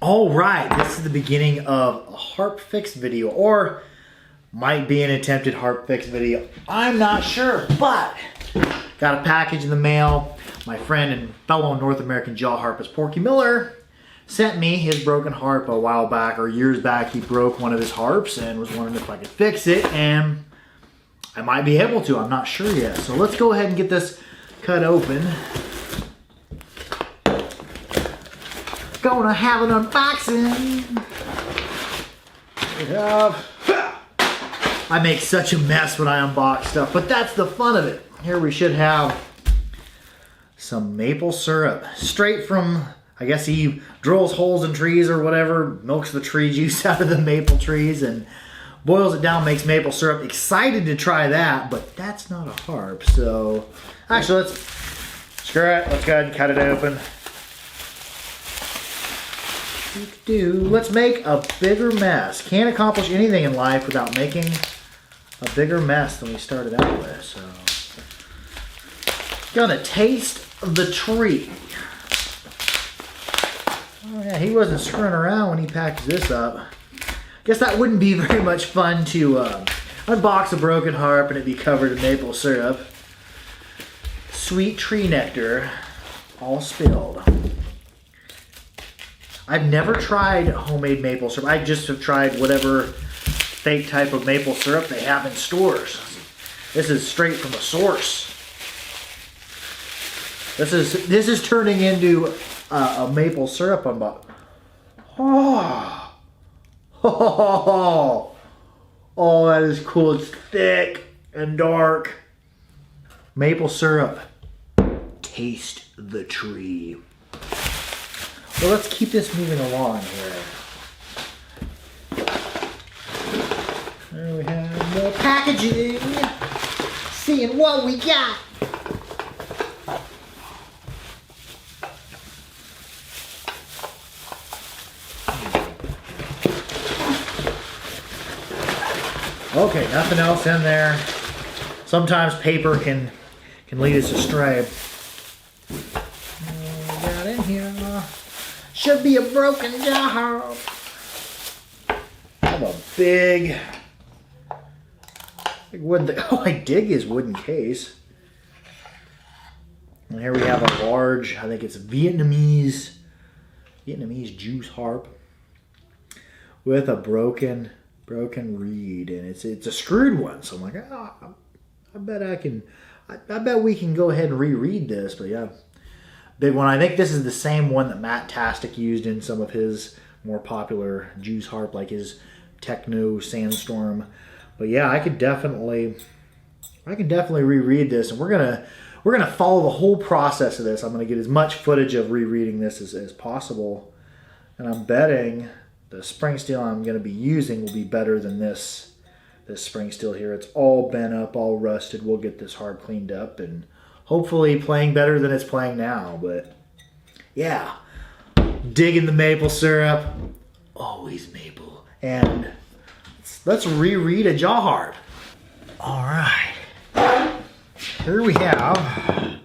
All right, this is the beginning of a harp fix video, or might be an attempted harp fix video. I'm not sure, but got a package in the mail. My friend and fellow North American jaw harpist Porky Miller sent me his broken harp a while back, or years back. He broke one of his harps and was wondering if I could fix it, and I might be able to. I'm not sure yet. So let's go ahead and get this cut open. Gonna have an unboxing. I make such a mess when I unbox stuff, but that's the fun of it. Here we should have some maple syrup. Straight from, I guess he drills holes in trees or whatever, milks the tree juice out of the maple trees and boils it down, makes maple syrup. Excited to try that, but that's not a harp. So, actually, let's screw it. Let's go ahead and cut it open. Let's make a bigger mess. Can't accomplish anything in life without making a bigger mess than we started out with. So, gonna taste the tree. Oh yeah, he wasn't screwing around when he packaged this up. Guess that wouldn't be very much fun to unbox a broken harp and it be covered in maple syrup. Sweet tree nectar, all spilled. I've never tried homemade maple syrup. I just have tried whatever fake type of maple syrup they have in stores. This is straight from the source. This is turning into a maple syrup unbox. Oh, oh, that is cool. It's thick and dark. Maple syrup. Taste the tree. Well, let's keep this moving along here. There we have more packaging. Seeing what we got. Okay, nothing else in there. Sometimes paper can lead us astray. What we got in here? Should be a broken jaw harp. I have a big wooden. Oh, I dig his wooden case. And here we have a large, I think it's a Vietnamese juice harp with a broken reed, and it's a screwed one. So I'm like, oh, I bet we can go ahead and reread this. But yeah. Big one. I think this is the same one that Matt Tastic used in some of his more popular juice harp, like his Techno Sandstorm. But yeah, I could definitely reread this, and we're gonna follow the whole process of this. I'm gonna get as much footage of rereading this as possible, and I'm betting the spring steel I'm gonna be using will be better than this spring steel here. It's all bent up, all rusted. We'll get this harp cleaned up and hopefully playing better than it's playing now. But yeah, digging the maple syrup, always maple. And let's reread a jaw harp. All right, here we have,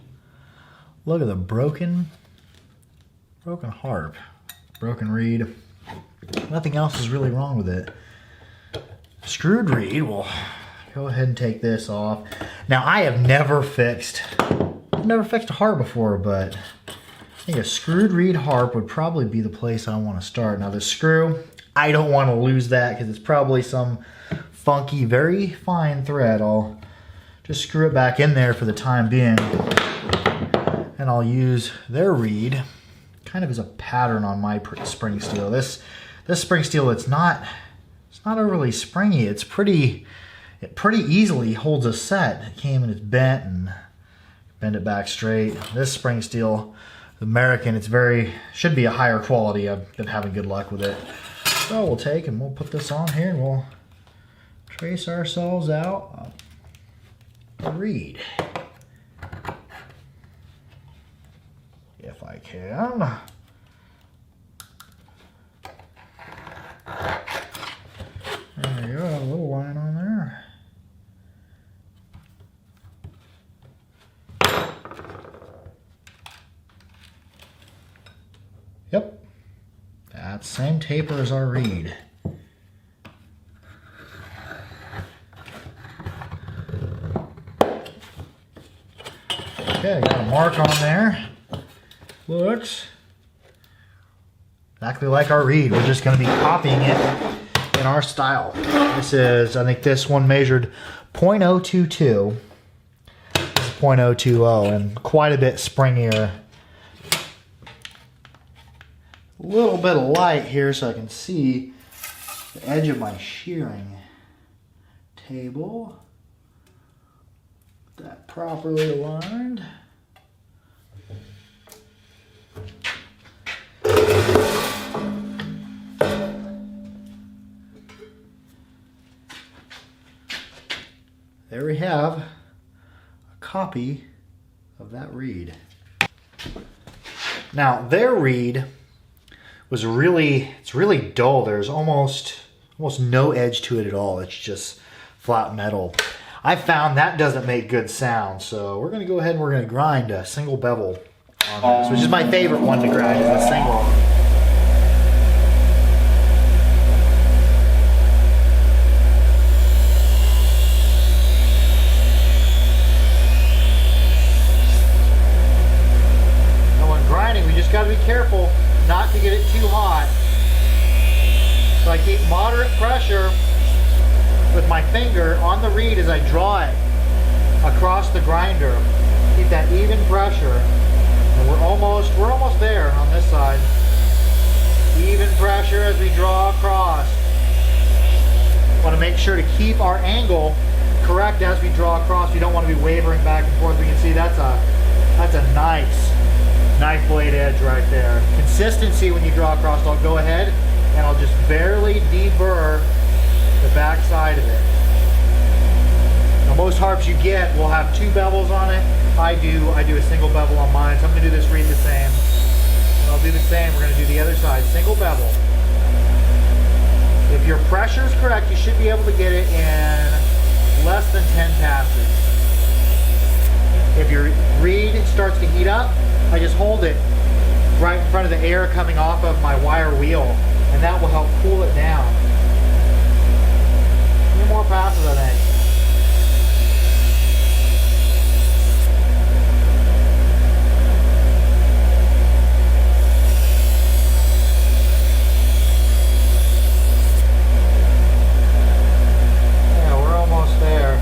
look at the broken harp, broken reed. Nothing else is really wrong with it. Screwed reed. Well, go ahead and take this off. Now, I've never fixed a harp before, but I think a screwed reed harp would probably be the place I want to start. Now, the screw, I don't want to lose that because it's probably some funky, very fine thread. I'll just screw it back in there for the time being, and I'll use their reed kind of as a pattern on my spring steel. This spring steel, it's not overly springy. It pretty easily holds a set. It came and it's bent, and bend it back straight. This spring steel, American, should be a higher quality. I've been having good luck with it. So we'll put this on here and we'll trace ourselves out a reed. If I can. that. Same taper as our reed. Okay, got a mark on there. Looks exactly like our reed. We're just going to be copying it in our style. This is, I think this one measured 0.022. This is 0.020 and quite a bit springier. A little bit of light here so I can see the edge of my shearing table. Get that properly aligned. There we have a copy of that reed. Now their reed was it's really dull. There's almost no edge to it at all. It's just flat metal. I found that doesn't make good sound, so we're gonna go ahead and we're gonna grind a single bevel on this, which is my favorite one to grind, is a single. Got to be careful not to get it too hot. So I keep moderate pressure with my finger on the reed as I draw it across the grinder. Keep that even pressure. And we're almost there on this side. Even pressure as we draw across. Want to make sure to keep our angle correct as we draw across. We don't want to be wavering back and forth. We can see that's a nice knife blade edge right there. Consistency when you draw across. I'll go ahead and I'll just barely deburr the back side of it. Now most harps you get will have two bevels on it. I do a single bevel on mine, so I'm going to do this reed the same. And I'll do the same. We're going to do the other side, single bevel. If your pressure is correct, you should be able to get it in less than 10 passes. If your reed starts to heat up, I just hold it right in front of the air coming off of my wire wheel, and that will help cool it down. A few more passes, I think. Yeah, we're almost there.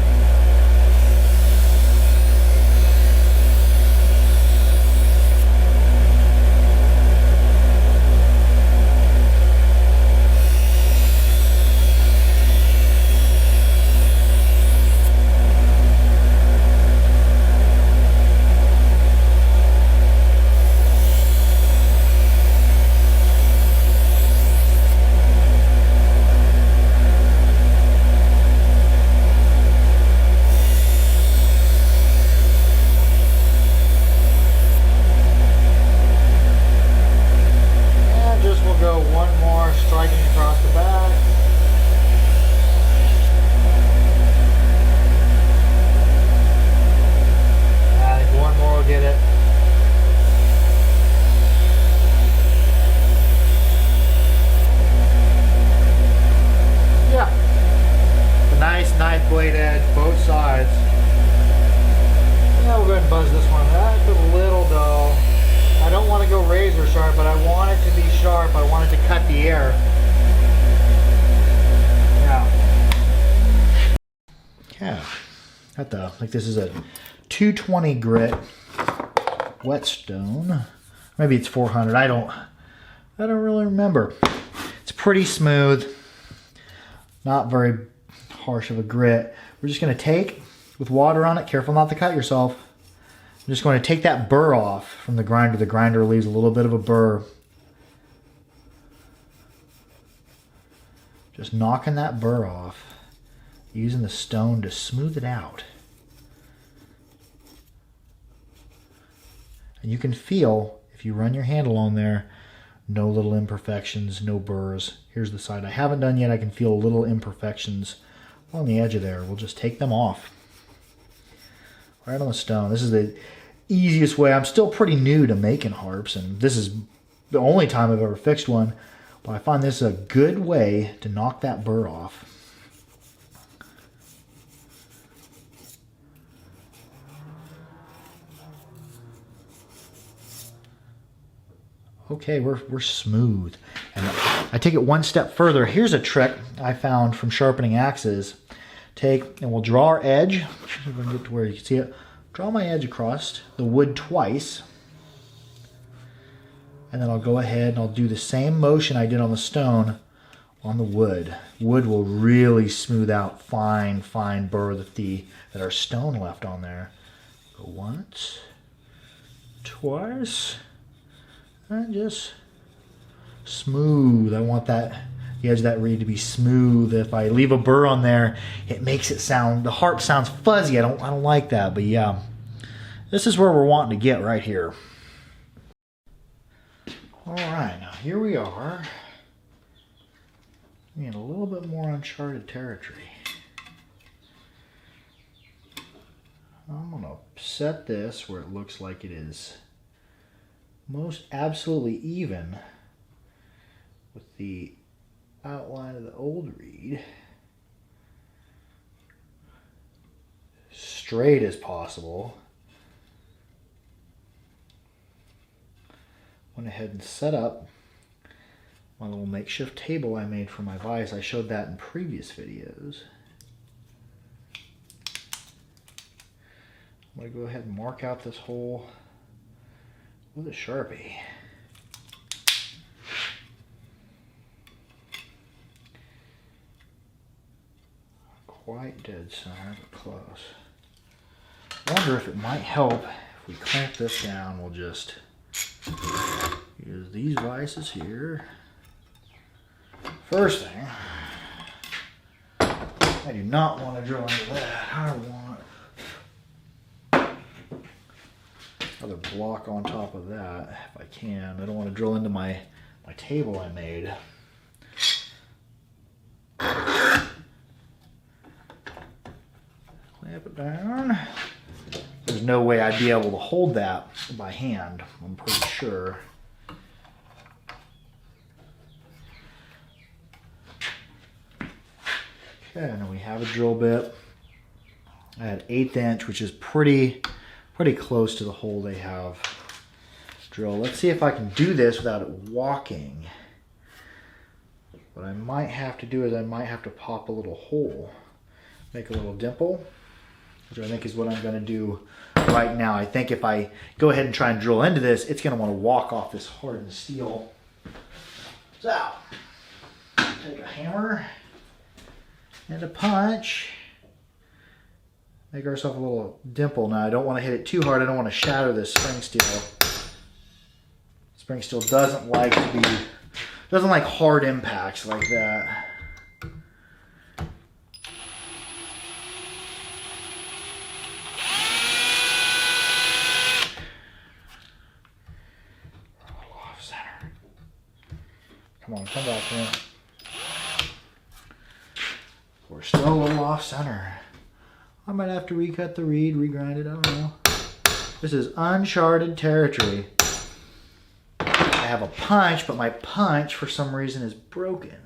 blade edge, both sides. Yeah, we'll go ahead and buzz this one. That's a little dull. I don't want to go razor sharp, but I want it to be sharp. I want it to cut the air. Yeah. Got the, like this is a 220 grit whetstone. Maybe it's 400. I don't really remember. It's pretty smooth. Not very harsh of a grit. We're just going to take, with water on it, careful not to cut yourself. I'm just going to take that burr off from the grinder. The grinder leaves a little bit of a burr. Just knocking that burr off. Using the stone to smooth it out. And you can feel, if you run your hand along there, no little imperfections, no burrs. Here's the side I haven't done yet. I can feel little imperfections on the edge of there. We'll just take them off. Right on the stone. This is the easiest way. I'm still pretty new to making harps, and this is the only time I've ever fixed one. But I find this a good way to knock that burr off. Okay, we're smooth. And I take it one step further. Here's a trick I found from sharpening axes. And we'll draw our edge. See if I can get to where you can see it. Draw my edge across the wood twice. And then I'll go ahead and I'll do the same motion I did on the stone on the wood. Wood will really smooth out fine burr that our stone left on there. Go once, twice, and just smooth. I want the edge of that reed to be smooth. If I leave a burr on there, it makes it sound, the harp sounds fuzzy. I don't like that, but yeah. This is where we're wanting to get right here. All right, now here we are. In a little bit more uncharted territory. I'm gonna set this where it looks like it is most absolutely even with the outline of the old reed. Straight as possible. Went ahead and set up my little makeshift table I made for my vise. I showed that in previous videos. I'm going to go ahead and mark out this hole with a Sharpie. Quite dead center, but close. I wonder if it might help if we clamp this down. We'll just use these vices here. First thing, I do not want to drill into that. I want another block on top of that if I can. I don't want to drill into my table I made. Clamp it down. There's no way I'd be able to hold that by hand, I'm pretty sure. Okay, and then we have a drill bit. I had 1/8 inch, which is pretty close to the hole they have drilled. Let's see if I can do this without it walking. What I might have to do is I might have to pop a little hole, make a little dimple, which I think is what I'm going to do right now. I think if I go ahead and try and drill into this, it's going to want to walk off this hardened steel. So, take a hammer and a punch. Make ourselves a little dimple. Now I don't want to hit it too hard. I don't want to shatter this spring steel. Spring steel doesn't like hard impacts like that. Off center. Come on, come back in. We're still a little off center. I might have to recut the reed, regrind it, I don't know. This is uncharted territory. I have a punch, but my punch for some reason is broken.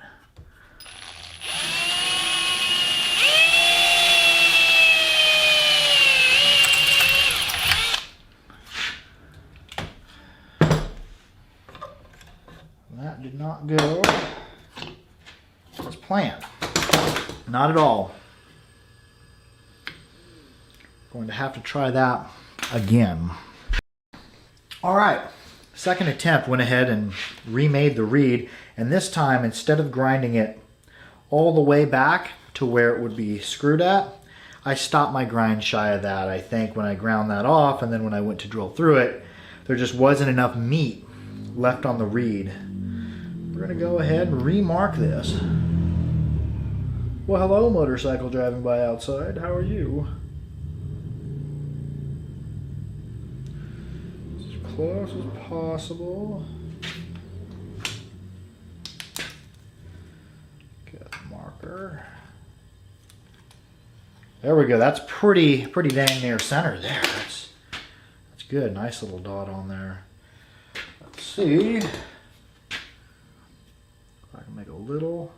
That did not go as planned. Not at all. Going to have to try that again. All right, second attempt, went ahead and remade the reed, and this time instead of grinding it all the way back to where it would be screwed at, I stopped my grind shy of that. I think when I ground that off and then when I went to drill through it, there just wasn't enough meat left on the reed. We're gonna go ahead and remark this. Well, hello, motorcycle driving by outside. How are you? As close as possible. Get the marker. There we go. That's pretty dang near center there. That's good. Nice little dot on there. Let's see. I can make a little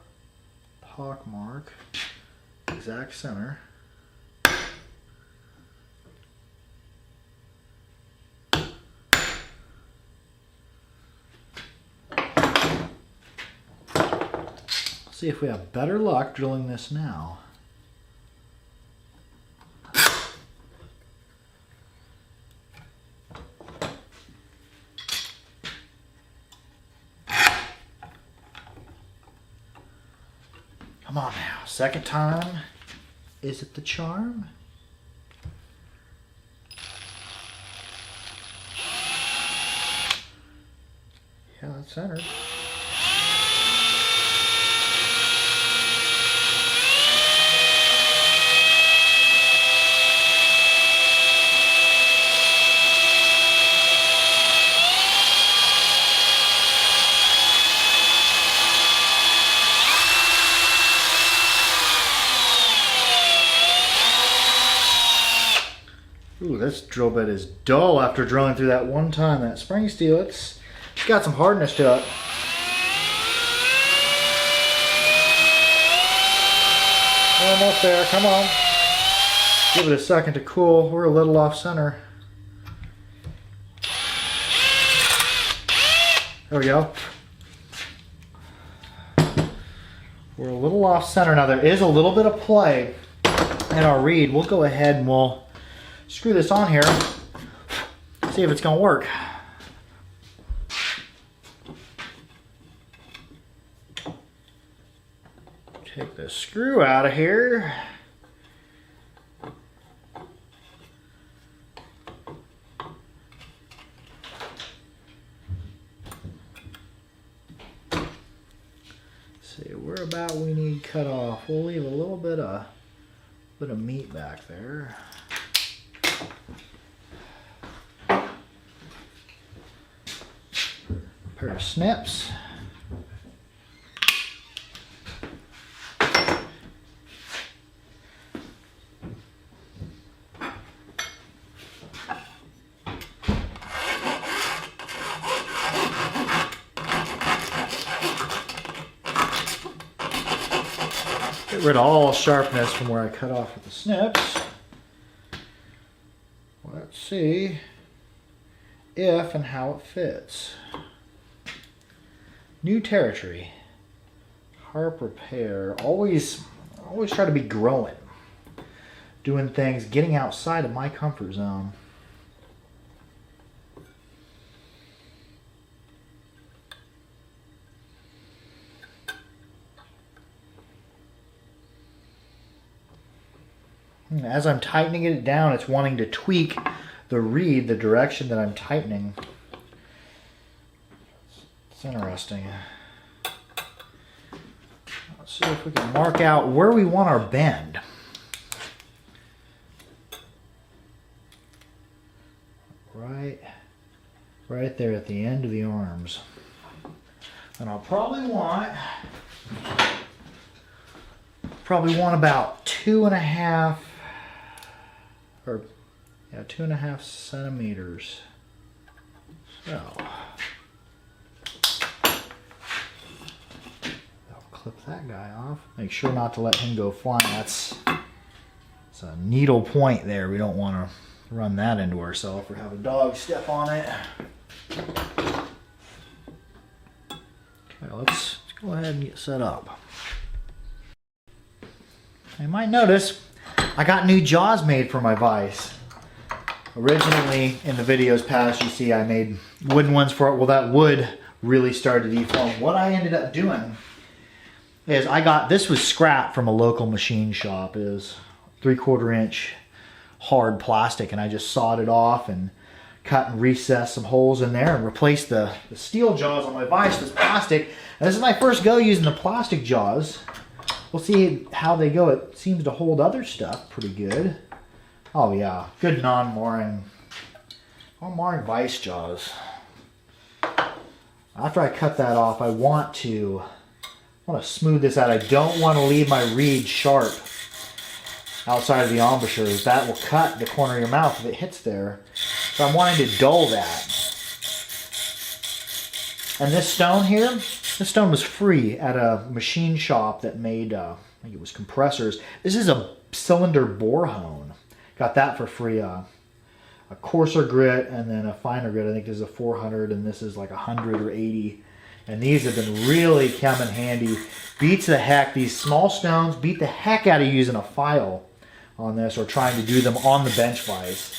pock mark, exact center. See if we have better luck drilling this now. Come on now, second time. Is it the charm? Yeah, that's centered. Ooh, this drill bit is dull after drilling through that one time. That spring steel, it's got some hardness to it. Almost there, come on. Give it a second to cool. We're a little off center. There we go. We're a little off center. Now there is a little bit of play in our reed. We'll go ahead and we'll screw this on here, see if it's gonna work. Take the screw out of here. See where about we need cut off. We'll leave a little bit of meat back there. Pair of snips. Get rid of all sharpness from where I cut off with the snips. Let's see if and how it fits. New territory. Harp repair. Always try to be growing. Doing things, getting outside of my comfort zone. As I'm tightening it down, it's wanting to tweak the reed, the direction that I'm tightening. It's interesting. Let's see if we can mark out where we want our bend. Right there at the end of the arms. And I'll probably want about 2.5 or 2.5 centimeters. So I'll clip that guy off. Make sure not to let him go flying. That's a needle point there. We don't want to run that into ourselves or have a dog step on it. Okay, let's go ahead and get set up. You might notice I got new jaws made for my vise. Originally, in the videos past, you see I made wooden ones for it. Well, that wood really started to deform. What I ended up doing is this was scrap from a local machine shop. It was 3/4 inch hard plastic, and I just sawed it off and cut and recessed some holes in there and replaced the steel jaws on my vise with plastic. And this is my first go using the plastic jaws. We'll see how they go. It seems to hold other stuff pretty good. Oh yeah, good non-marring vise jaws. After I cut that off, I want to smooth this out. I don't want to leave my reed sharp outside of the embouchures. That will cut the corner of your mouth if it hits there. So I'm wanting to dull that. And this stone here, This stone was free at a machine shop that made, I think it was compressors. This is a cylinder bore hone. Got that for free. A coarser grit and then a finer grit. I think this is a 400 and this is like 100 or 80. And these have been really come in handy. Beats the heck. These small stones beat the heck out of using a file on this or trying to do them on the bench vise.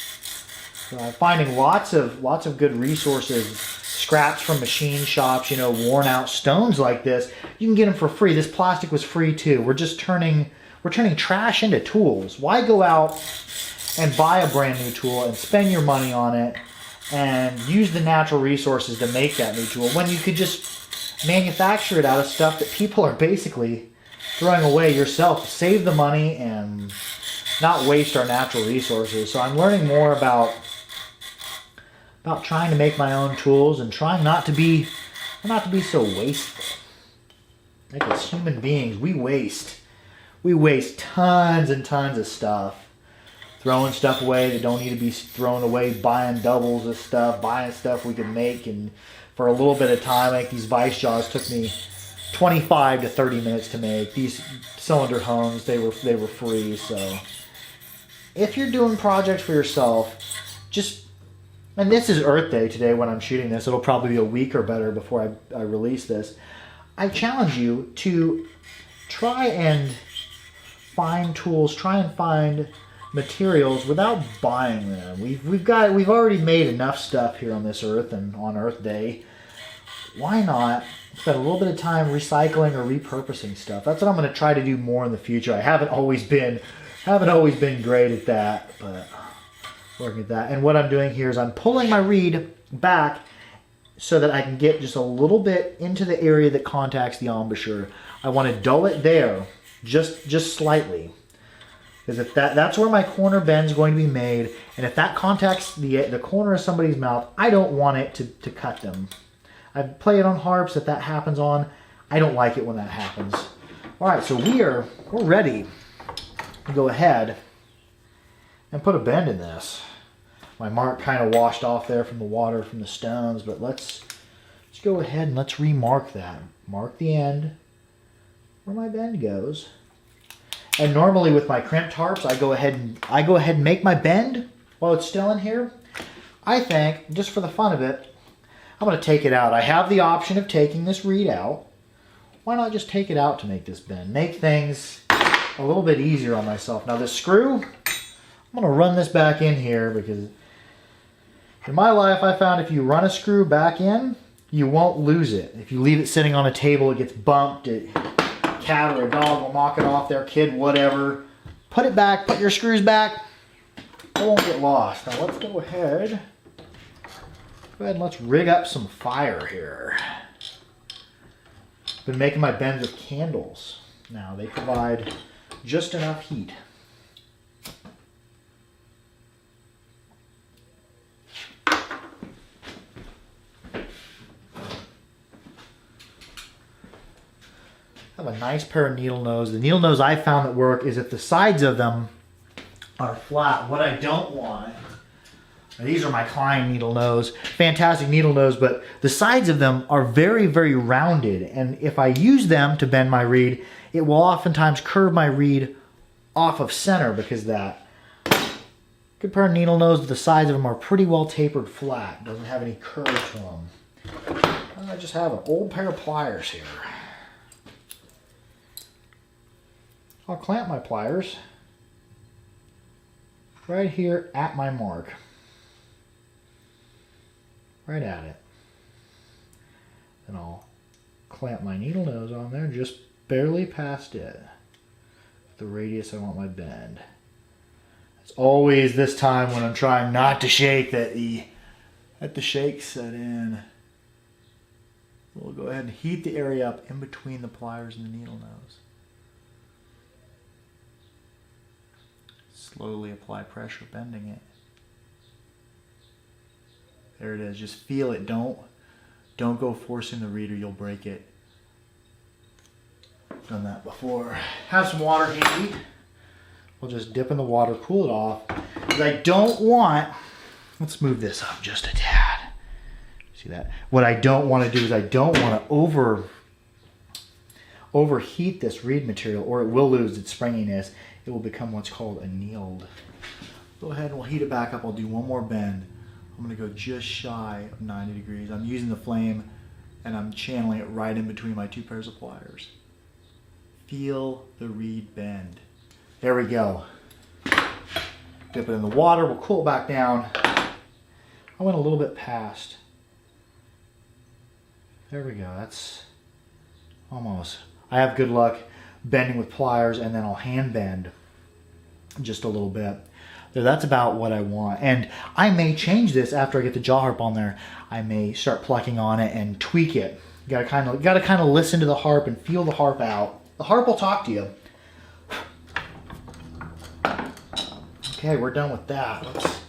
So I'm finding lots of good resources, scraps from machine shops, you know, worn out stones like this. You can get them for free. This plastic was free too. We're turning trash into tools. Why go out and buy a brand new tool and spend your money on it and use the natural resources to make that new tool when you could just manufacture it out of stuff that people are basically throwing away yourself? Save the money and not waste our natural resources. So I'm learning more about trying to make my own tools and trying not to be so wasteful. Like as human beings, we waste tons and tons of stuff. Throwing stuff away that don't need to be thrown away, buying doubles of stuff, buying stuff we can make, and for a little bit of time, like these vice jaws took me 25 to 30 minutes to make. These cylinder hones, they were free. So if you're doing projects for yourself, and this is Earth Day today when I'm shooting this, it'll probably be a week or better before I release this. I challenge you to try and find tools, try and find materials without buying them. We've already made enough stuff here on this Earth and on Earth Day. Why not spend a little bit of time recycling or repurposing stuff? That's what I'm going to try to do more in the future. I haven't always been great at that, but working at that. And what I'm doing here is I'm pulling my reed back so that I can get just a little bit into the area that contacts the embouchure. I want to dull it there, just slightly. Because if that's where my corner bend is going to be made, and if that contacts the corner of somebody's mouth, I don't want it to cut them. I play it on harps that happens on. I don't like it when that happens. All right, so we're ready to go ahead and put a bend in this. My mark kind of washed off there from the water from the stones, but let's go ahead and let's remark that. Mark the end where my bend goes. And normally with my crimped harps, I go ahead and make my bend while it's still in here. I think, just for the fun of it, I'm going to take it out. I have the option of taking this reed out. Why not just take it out to make this bend? Make things a little bit easier on myself. Now this screw, I'm going to run this back in here because in my life I found if you run a screw back in, you won't lose it. If you leave it sitting on a table, it gets bumped. Cat or a dog will knock it off, their kid, whatever. Put it back, put your screws back. It won't get lost. Now let's go ahead and let's rig up some fire here. Been making my bends with candles. Now they provide just enough heat. I have a nice pair of needle nose. The needle nose I found that work is if the sides of them are flat. What I don't want, and these are my Klein needle nose, fantastic needle nose, but the sides of them are very, very rounded. And if I use them to bend my reed, it will oftentimes curve my reed off of center because of that. Good pair of needle nose, the sides of them are pretty well tapered flat. Doesn't have any curve to them. I just have an old pair of pliers here. I'll clamp my pliers right here at my mark. Right at it. Then I'll clamp my needle nose on there just barely past it. The radius I want my bend. It's always this time when I'm trying not to shake that the shake set in. We'll go ahead and heat the area up in between the pliers and the needle nose. Slowly apply pressure, bending it. There it is. Just feel it. Don't go forcing the reed or you'll break it. Done that before. Have some water handy. We'll just dip in the water, cool it off. Because I don't want, let's move this up just a tad. See that? What I don't want to do is I don't want to overheat this reed material, or it will lose its springiness. It will become what's called annealed. Go ahead and we'll heat it back up. I'll do one more bend. I'm going to go just shy of 90 degrees. I'm using the flame and I'm channeling it right in between my two pairs of pliers. Feel the reed bend. There we go. Dip it in the water. We'll cool it back down. I went a little bit past. There we go. That's almost. I have good luck bending with pliers, and then I'll hand bend just a little bit. So that's about what I want. And I may change this after I get the jaw harp on there. I may start plucking on it and tweak it. You gotta kind of listen to the harp and feel the harp out. The harp will talk to you. Okay, we're done with that. Let's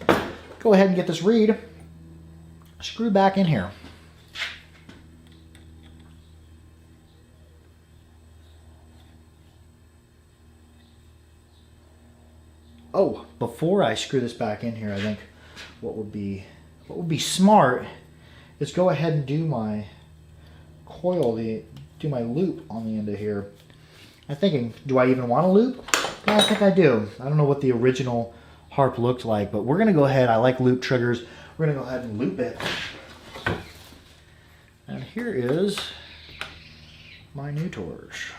go ahead and get this reed screwed back in here. Oh, before I screw this back in here, I think what would be smart is go ahead and do my coil, do my loop on the end of here. I'm thinking, do I even want a loop? Yeah, I think I do. I don't know what the original harp looked like, but we're gonna go ahead. I like loop triggers. We're gonna go ahead and loop it. And here is my new torch.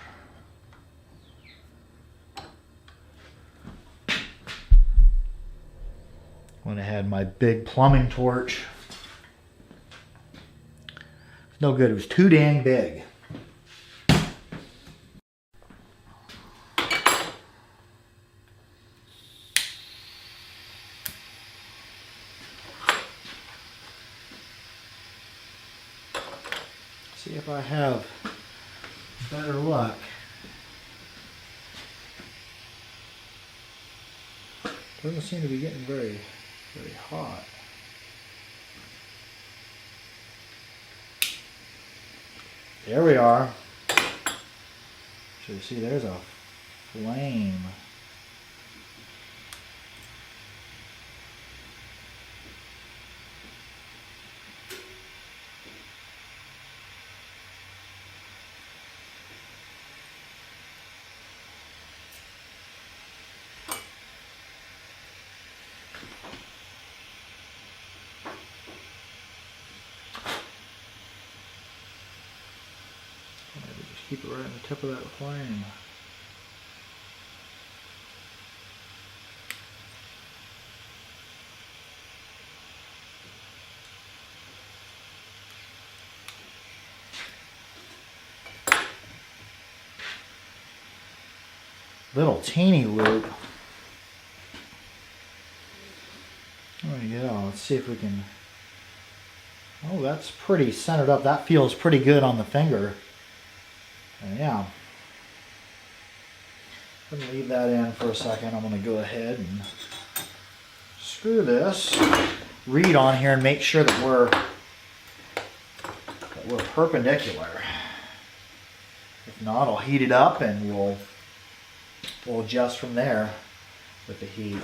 Went ahead, my big plumbing torch. No good, it was too dang big. See if I have better luck. Doesn't seem to be getting very hot. There we are. So you see there's a flame. Keep it right on the tip of that flame. Little teeny loop. There we go. Let's see if we can. Oh, that's pretty centered up. That feels pretty good on the finger. Yeah. I'm going to leave that in for a second. I'm going to go ahead and screw this reed on here and make sure that we're perpendicular. If not, I'll heat it up and we'll adjust from there with the heat.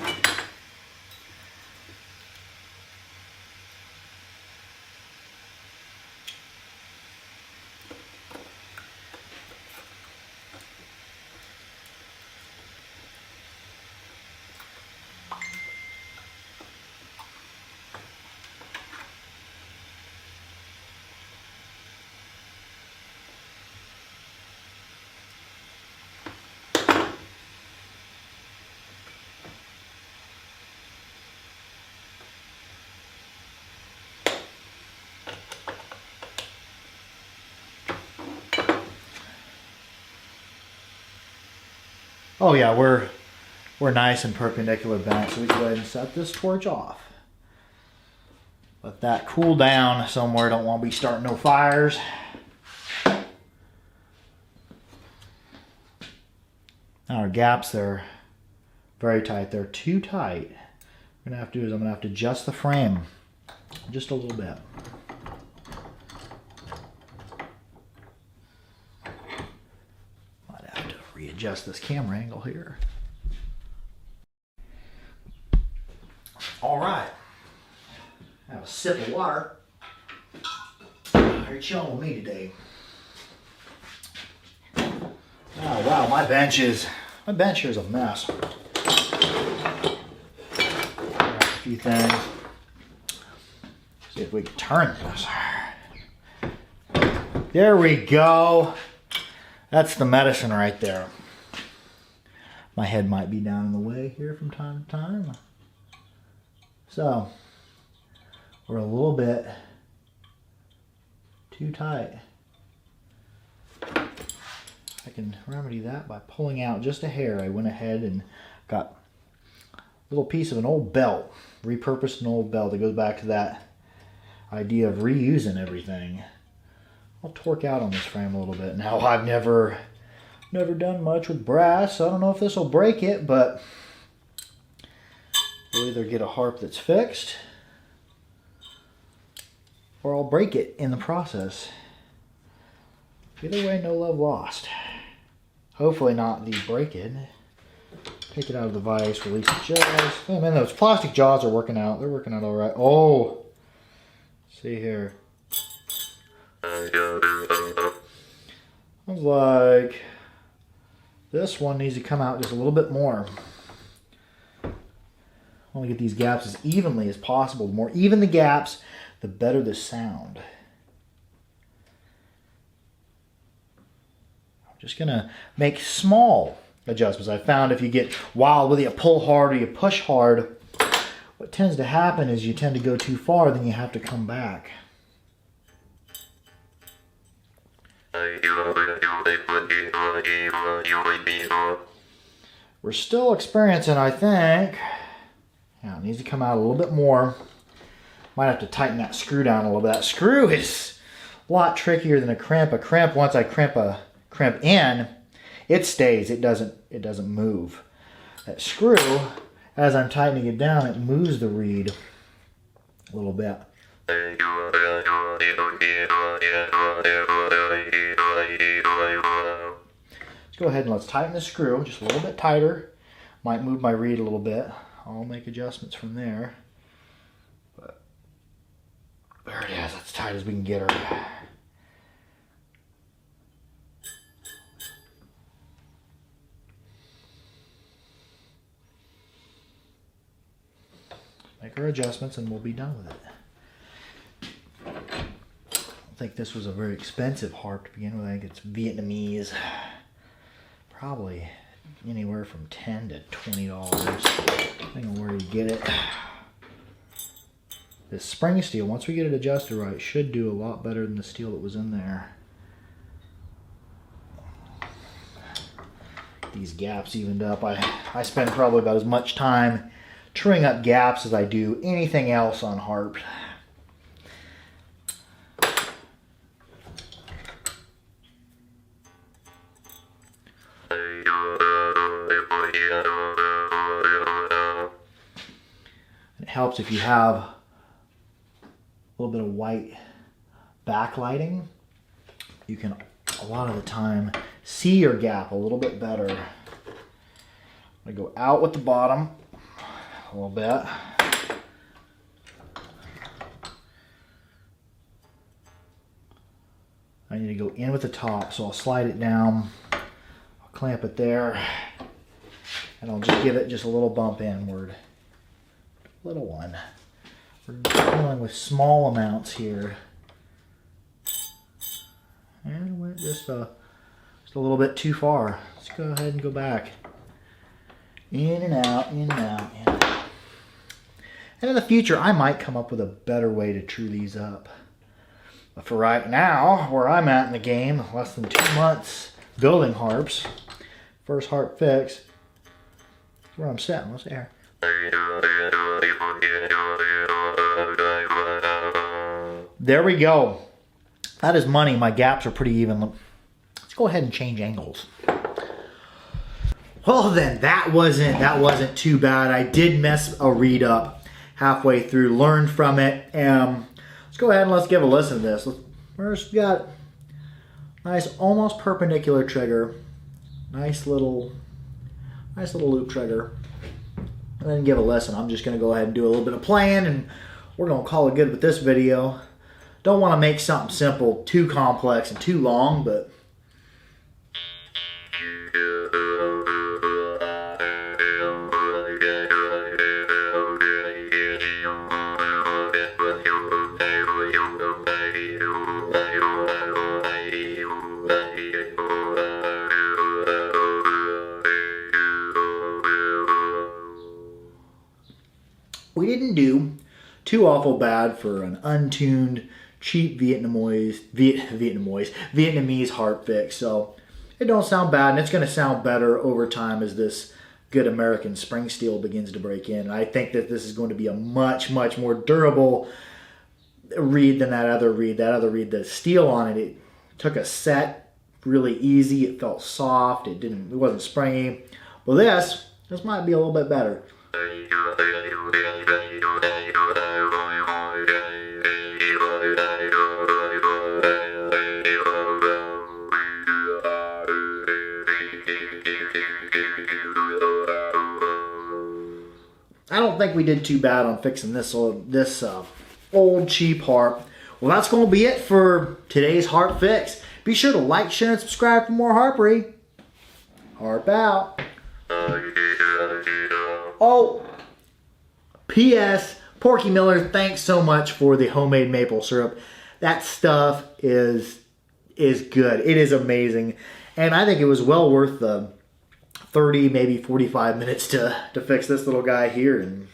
Oh yeah, we're nice and perpendicular bent, so we can go ahead and set this torch off. Let that cool down somewhere. Don't want to be starting no fires. Now our gaps, they're very tight. They're too tight. What I'm gonna have to do is I'm gonna have to adjust the frame just a little bit. Readjust this camera angle here. All right, have a sip of water. You're chilling with me today. wow, my bench here is a mess. A few things. See if we can turn this. There we go. That's the medicine right there. My head might be down in the way here from time to time. So, we're a little bit too tight. I can remedy that by pulling out just a hair. I went ahead and got a little piece of an old belt, repurposed an old belt that goes back to that idea of reusing everything. I'll torque out on this frame a little bit. Now, I've never done much with brass, so I don't know if this will break it, but we'll either get a harp that's fixed or I'll break it in the process. Either way, no love lost. Hopefully not the break it. Take it out of the vise, release the jaws. Oh man, those plastic jaws are working out. They're working out all right. Oh, see here. I was like, this one needs to come out just a little bit more. I want to get these gaps as evenly as possible. The more even the gaps, the better the sound. I'm just going to make small adjustments. I found if you get wild, whether you pull hard or you push hard, what tends to happen is you tend to go too far, then you have to come back. We're still experiencing, I think. Yeah, it needs to come out a little bit more. Might have to tighten that screw down a little bit. That screw is a lot trickier than a crimp. A crimp, once I crimp in, it stays. It doesn't move. That screw, as I'm tightening it down, it moves the reed a little bit. Let's go ahead and let's tighten the screw just a little bit tighter. Might move my reed a little bit. I'll make adjustments from there. But there it is. That's tight as we can get her. Make our adjustments and we'll be done with it. I think this was a very expensive harp to begin with. I think it's Vietnamese. Probably anywhere from $10 to $20, depending on where you get it. This spring steel, once we get it adjusted right, should do a lot better than the steel that was in there. These gaps evened up. I spend probably about as much time truing up gaps as I do anything else on harp. It helps if you have a little bit of white backlighting. You can, a lot of the time, see your gap a little bit better. I'm going to go out with the bottom a little bit. I need to go in with the top, so I'll slide it down. I'll clamp it there. And I'll just give it just a little bump inward. Little one. We're dealing with small amounts here. And went just a little bit too far. Let's go ahead and go back. In and out, in and out, in and out. And in the future, I might come up with a better way to true these up. But for right now, where I'm at in the game, less than 2 months building harps, first harp fix, where I'm sitting. Let's see here. There we go. That is money. My gaps are pretty even. Let's go ahead and change angles. Well then, that wasn't too bad. I did mess a reed up halfway through, learned from it. Let's go ahead and let's give a listen to this. First, we got nice, almost perpendicular trigger. Nice little loop trigger. And then give a listen. I'm just going to go ahead and do a little bit of playing, and we're going to call it good with this video. Don't want to make something simple too complex and too long, but we didn't do too awful bad for an untuned, cheap Vietnamese harp fix. So it don't sound bad, and it's going to sound better over time as this good American spring steel begins to break in. And I think that this is going to be a much, much more durable reed than that other reed. That other reed, the steel on it, it took a set really easy. It felt soft. It wasn't springy. Well, this might be a little bit better. I don't think we did too bad on fixing this old cheap harp. Well, that's going to be it for today's harp fix. Be sure to like, share, and subscribe for more harpery. Harp out. Oh, P.S. Porky Miller, thanks so much for the homemade maple syrup. That stuff is good. It is amazing. And I think it was well worth the 30, maybe 45 minutes to fix this little guy here, and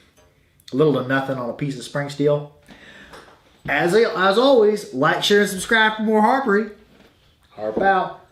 little to nothing on a piece of spring steel. As always, like, share, and subscribe for more harpery. Harp out.